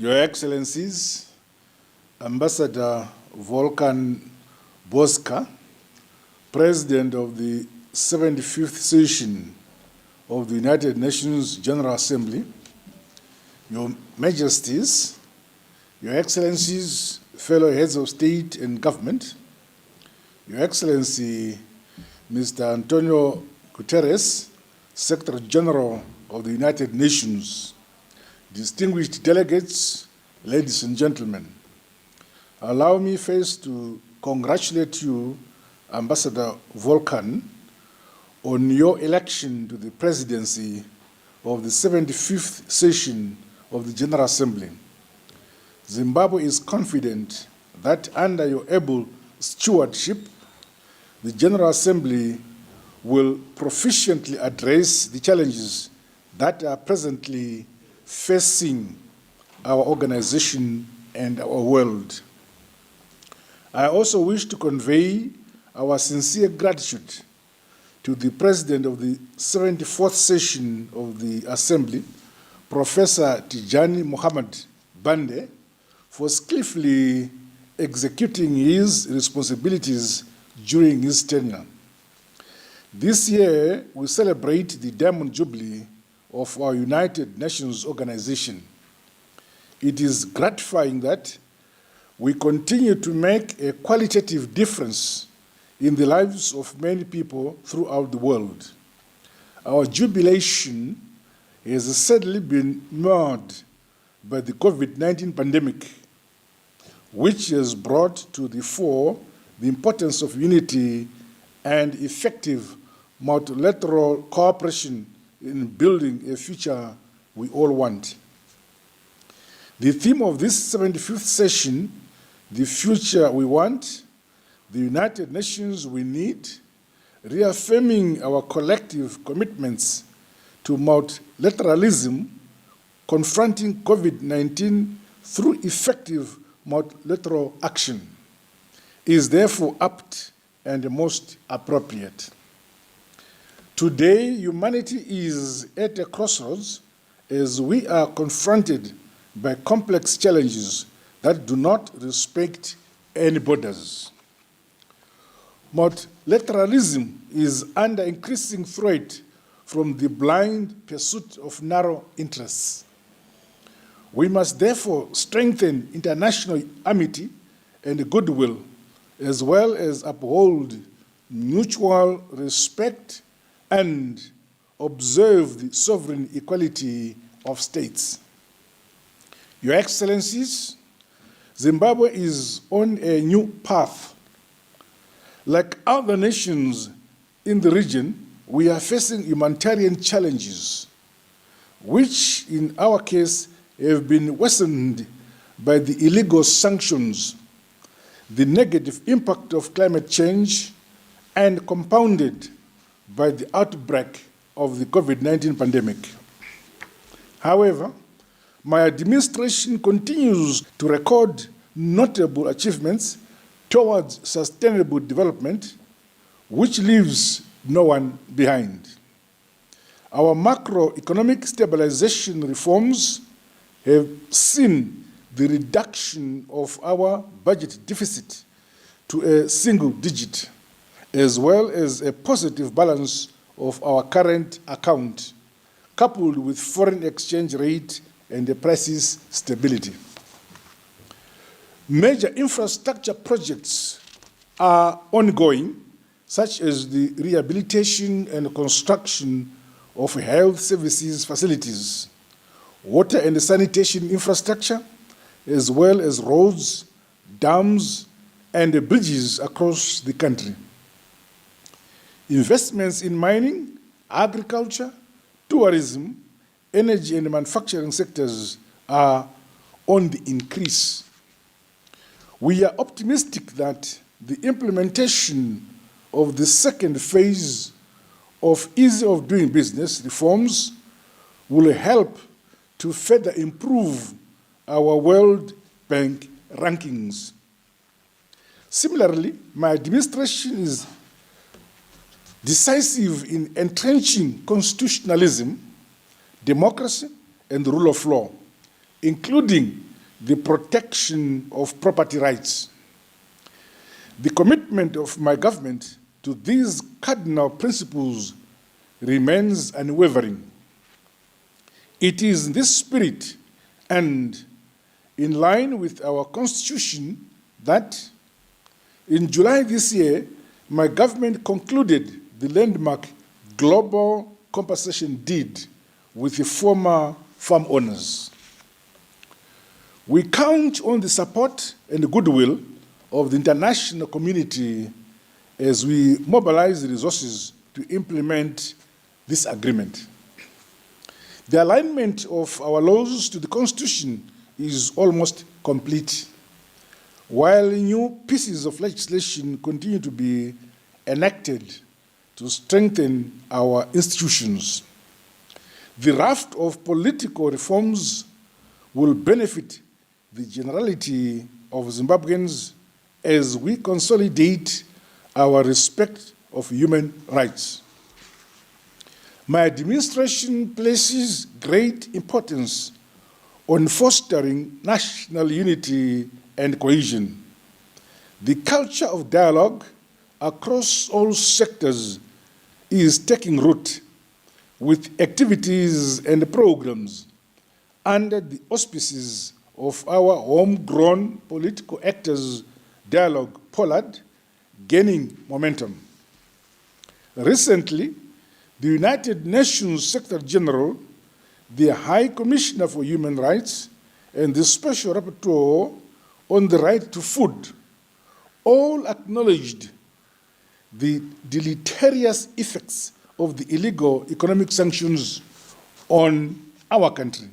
Your Excellencies, Ambassador Volkan Bozkır, President of the 75th session of the United Nations General Assembly, Your Majesties, Your Excellencies, fellow heads of state and government, Your Excellency, Mr. Antonio Guterres, Secretary General of the United Nations, distinguished delegates, ladies and gentlemen, allow me first to congratulate you, Ambassador Volkan, on your election to the presidency of the 75th session of the General Assembly. Zimbabwe is confident that under your able stewardship, the General Assembly will proficiently address the challenges that are presently facing our organization and our world. I also wish to convey our sincere gratitude to the President of the 74th session of the Assembly, Professor Tijani Muhammad Bande, for skillfully executing his responsibilities during his tenure. This year, we celebrate the Diamond Jubilee of our United Nations organization. It is gratifying that we continue to make a qualitative difference in the lives of many people throughout the world. Our jubilation has sadly been marred by the COVID-19 pandemic, which has brought to the fore the importance of unity and effective multilateral cooperation in building a future we all want. The theme of this 75th session, the future we want, the United Nations we need, reaffirming our collective commitments to multilateralism, confronting COVID-19 through effective multilateral action, is therefore apt and most appropriate. Today, humanity is at a crossroads as we are confronted by complex challenges that do not respect any borders. Multilateralism is under increasing threat from the blind pursuit of narrow interests. We must therefore strengthen international amity and goodwill, as well as uphold mutual respect and observe the sovereign equality of states. Your Excellencies, Zimbabwe is on a new path. Like other nations in the region, we are facing humanitarian challenges, which in our case have been worsened by the illegal sanctions, the negative impact of climate change, and compounded by the outbreak of the COVID-19 pandemic. However, my administration continues to record notable achievements towards sustainable development, which leaves no one behind. Our macroeconomic stabilization reforms have seen the reduction of our budget deficit to a single digit, as well as a positive balance of our current account, coupled with foreign exchange rate and the prices stability. Major infrastructure projects are ongoing, such as the rehabilitation and construction of health services facilities, water and sanitation infrastructure, as well as roads, dams, and bridges across the country. Investments in mining, agriculture, tourism, energy and manufacturing sectors are on the increase. We are optimistic that the implementation of the second phase of ease of doing business reforms will help to further improve our World Bank rankings. Similarly, my administration is decisive in entrenching constitutionalism, democracy, and the rule of law, including the protection of property rights. The commitment of my government to these cardinal principles remains unwavering. It is in this spirit and in line with our Constitution that in July this year, my government concluded the landmark global compensation deed with the former farm owners. We count on the support and the goodwill of the international community as we mobilize the resources to implement this agreement. The alignment of our laws to the Constitution is almost complete, while new pieces of legislation continue to be enacted to strengthen our institutions. The raft of political reforms will benefit the generality of Zimbabweans as we consolidate our respect of human rights. My administration places great importance on fostering national unity and cohesion. The culture of dialogue across all sectors is taking root with activities and programs under the auspices of our homegrown political actors dialogue, Pollard, gaining momentum. Recently, the United Nations Secretary General, the High Commissioner for Human Rights, and the Special Rapporteur on the right to food all acknowledged the deleterious effects of the illegal economic sanctions on our country.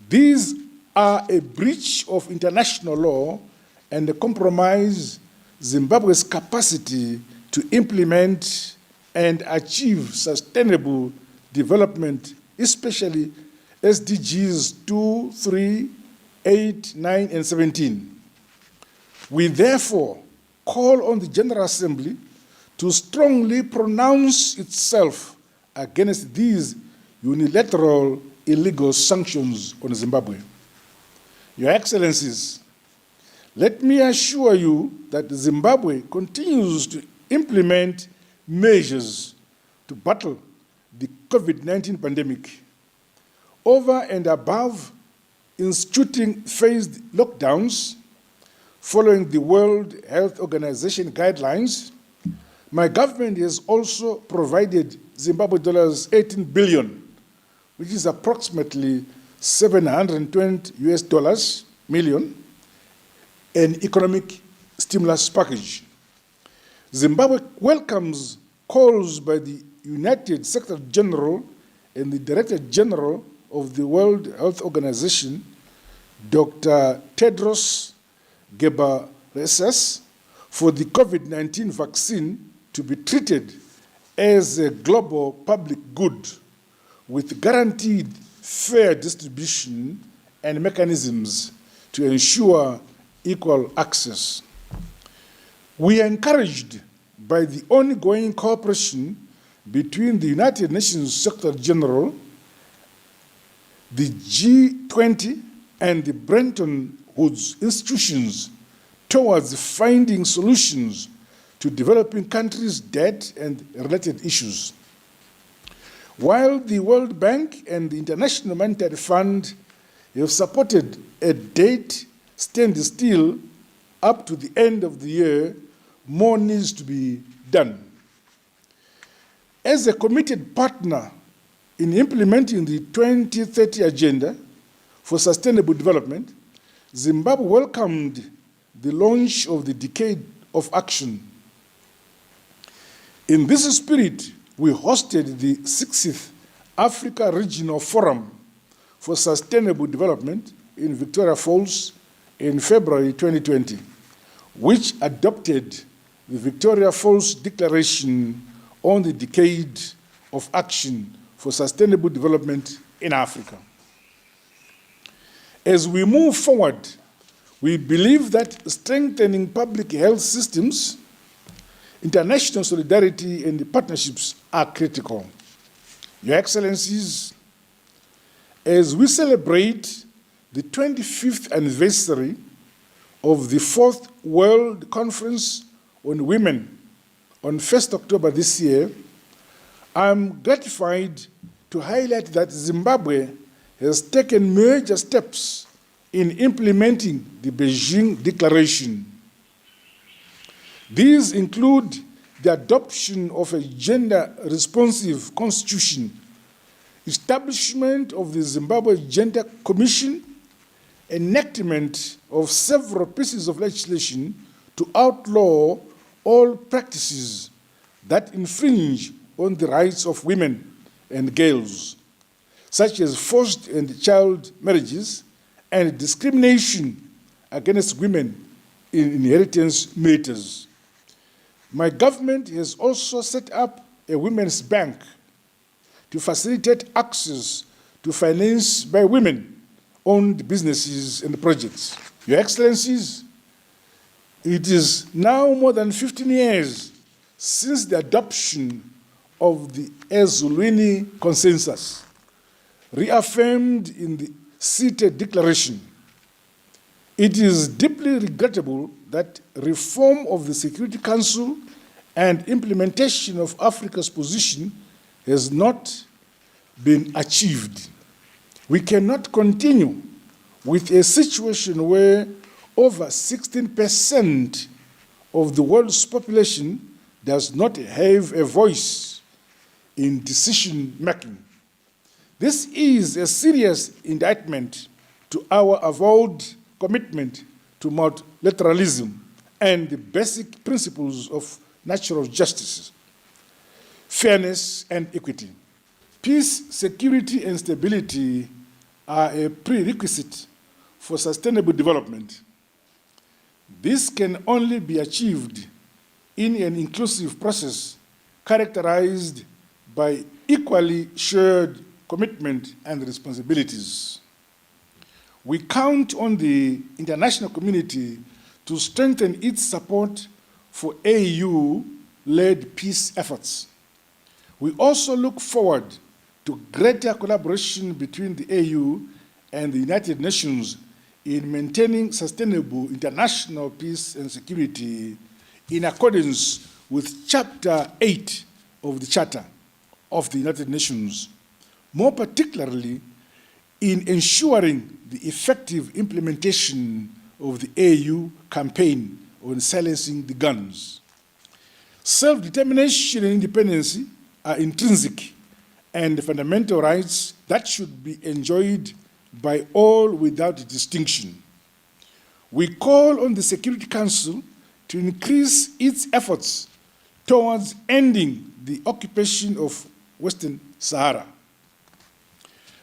These are a breach of international law and compromise Zimbabwe's capacity to implement and achieve sustainable development, especially SDGs 2, 3, 8, 9, and 17. We therefore call on the General Assembly to strongly pronounce itself against these unilateral illegal sanctions on Zimbabwe. Your Excellencies, let me assure you that Zimbabwe continues to implement measures to battle the COVID-19 pandemic. Over and above instituting phased lockdowns following the World Health Organization guidelines, my government has also provided Zimbabwe dollars 18 billion, which is approximately $720 million, an economic stimulus package. Zimbabwe welcomes calls by the United Secretary General and the Director General of the World Health Organization, Dr. Tedros Ghebreyesus, for the COVID-19 vaccine to be treated as a global public good with guaranteed fair distribution and mechanisms to ensure equal access. We are encouraged by the ongoing cooperation between the United Nations Secretary General, the G20, and the Bretton Woods institutions towards finding solutions to developing countries' debt and related issues. While the World Bank and the International Monetary Fund have supported a debt standstill up to the end of the year, more needs to be done. As a committed partner in implementing the 2030 Agenda for Sustainable Development, Zimbabwe welcomed the launch of the Decade of Action. In this spirit, we hosted the 60th Africa Regional Forum for Sustainable Development in Victoria Falls in February 2020, which adopted the Victoria Falls Declaration on the Decade of Action for Sustainable Development in Africa. As we move forward, we believe that strengthening public health systems, international solidarity, and partnerships are critical. Your Excellencies, as we celebrate the 25th anniversary of the 4th World Conference on Women on 1st October this year, I'm gratified to highlight that Zimbabwe has taken major steps in implementing the Beijing Declaration. These include the adoption of a gender-responsive constitution, establishment of the Zimbabwe Gender Commission, enactment of several pieces of legislation to outlaw all practices that infringe on the rights of women and girls, such as forced and child marriages and discrimination against women in inheritance matters. My government has also set up a women's bank to facilitate access to finance by women-owned businesses and projects. Your Excellencies, it is now more than 15 years since the adoption of the Ezulwini Consensus, reaffirmed in the seated declaration. It is deeply regrettable that reform of the Security Council and implementation of Africa's position has not been achieved. We cannot continue with a situation where over 16% of the world's population does not have a voice in decision-making. This is a serious indictment to our avowed commitment to multilateralism and the basic principles of natural justice, fairness, and equity. Peace, security, and stability are a prerequisite for sustainable development. This can only be achieved in an inclusive process characterized by equally shared commitment and responsibilities. We count on the international community to strengthen its support for AU-led peace efforts. We also look forward to greater collaboration between the AU and the United Nations in maintaining sustainable international peace and security in accordance with Chapter 8 of the Charter of the United Nations, more particularly in ensuring the effective implementation of the AU campaign on silencing the guns. Self-determination and independence are intrinsic and fundamental rights that should be enjoyed by all without distinction. We call on the Security Council to increase its efforts towards ending the occupation of Western Sahara.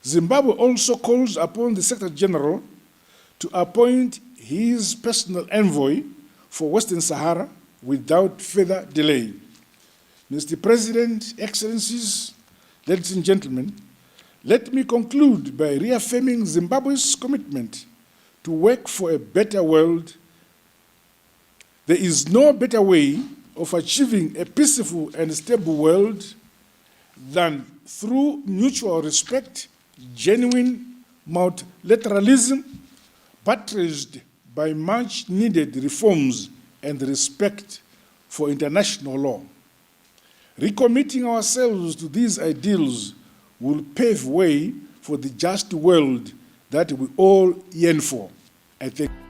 Zimbabwe also calls upon the Secretary General to appoint his personal envoy for Western Sahara without further delay. Mr. President, Excellencies, ladies and gentlemen, let me conclude by reaffirming Zimbabwe's commitment to work for a better world. There is no better way of achieving a peaceful and stable world than through mutual respect, genuine multilateralism, buttressed by much-needed reforms and respect for international law. Recommitting ourselves to these ideals will pave way for the just world that we all yearn for. I thank you.